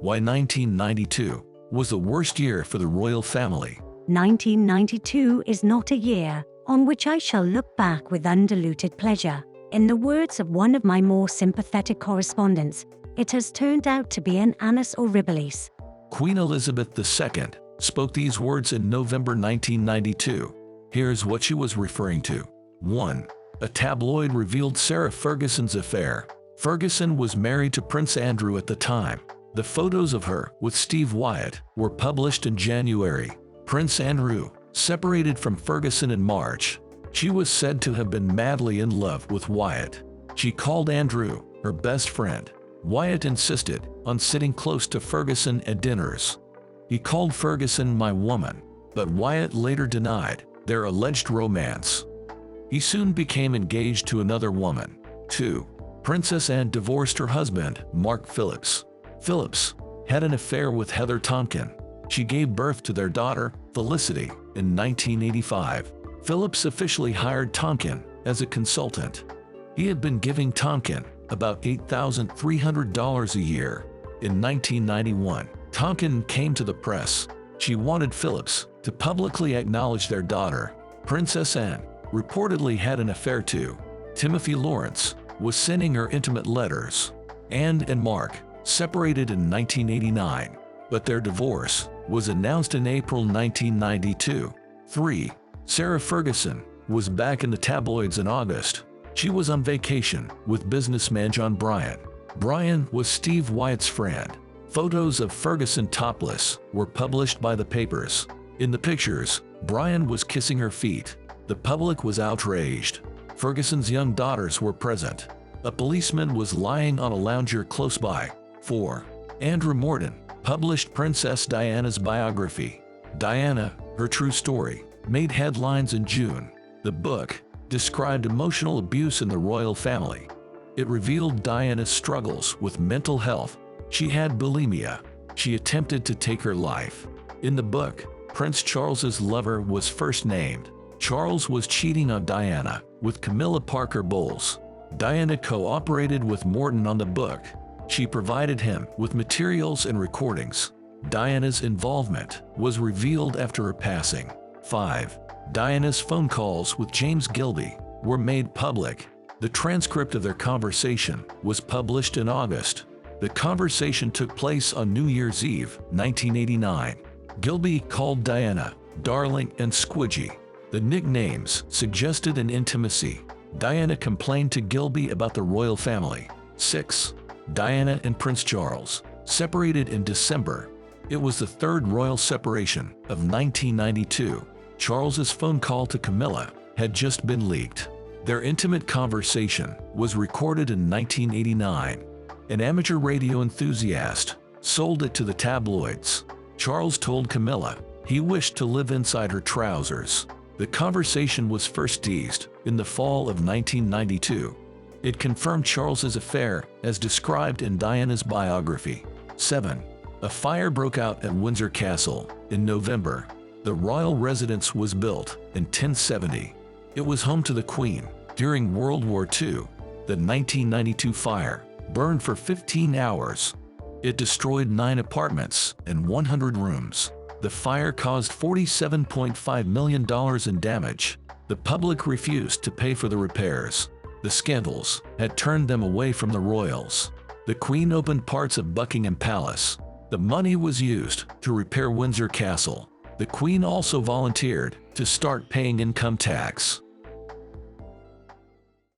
Why 1992 was the worst year for the royal family. 1992 is not a year on which I shall look back with undiluted pleasure. In the words of one of my more sympathetic correspondents, it has turned out to be an annus horribilis. Queen Elizabeth II spoke these words in November 1992. Here's what she was referring to. 1. A tabloid revealed Sarah Ferguson's affair. Ferguson was married to Prince Andrew at the time. The photos of her with Steve Wyatt were published in January. Prince Andrew separated from Ferguson in March. She was said to have been madly in love with Wyatt. She called Andrew her best friend. Wyatt insisted on sitting close to Ferguson at dinners. He called Ferguson "my woman," but Wyatt later denied their alleged romance. He soon became engaged to another woman. 2. Princess Anne divorced her husband, Mark Phillips. Phillips had an affair with Heather Tonkin. She gave birth to their daughter, Felicity, in 1985. Phillips officially hired Tonkin as a consultant. He had been giving Tonkin about $8,300 a year. In 1991, Tonkin came to the press. She wanted Phillips to publicly acknowledge their daughter. Princess Anne reportedly had an affair too. Timothy Lawrence was sending her intimate letters. Anne and Mark separated in 1989, but their divorce was announced in April 1992. 3. Sarah Ferguson was back in the tabloids in August. She was on vacation with businessman John Bryan. Bryan was Steve Wyatt's friend. Photos of Ferguson topless were published by the papers. In the pictures, Bryan was kissing her feet. The public was outraged. Ferguson's young daughters were present. A policeman was lying on a lounger close by. 4. Andrew Morton published Princess Diana's biography. Diana, Her True Story, made headlines in June. The book described emotional abuse in the royal family. It revealed Diana's struggles with mental health. She had bulimia. She attempted to take her life. In the book, Prince Charles's lover was first named. Charles was cheating on Diana with Camilla Parker Bowles. Diana cooperated with Morton on the book. She provided him with materials and recordings. Diana's involvement was revealed after her passing. 5. Diana's phone calls with James Gilby were made public. The transcript of their conversation was published in August. The conversation took place on New Year's Eve, 1989. Gilby called Diana "darling" and "squidgy." The nicknames suggested an intimacy. Diana complained to Gilby about the royal family. 6. Diana and Prince Charles separated in December. It was the third royal separation of 1992. Charles's phone call to Camilla had just been leaked. Their intimate conversation was recorded in 1989. An amateur radio enthusiast sold it to the tabloids. Charles told Camilla he wished to live inside her trousers. The conversation was first teased in the fall of 1992. It confirmed Charles's affair as described in Diana's biography. 7. A fire broke out at Windsor Castle in November. The royal residence was built in 1070. It was home to the Queen during World War II. The 1992 fire burned for 15 hours. It destroyed 9 apartments and 100 rooms. The fire caused $47.5 million in damage. The public refused to pay for the repairs. The scandals had turned them away from the royals. The Queen opened parts of Buckingham Palace. The money was used to repair Windsor Castle. The Queen also volunteered to start paying income tax.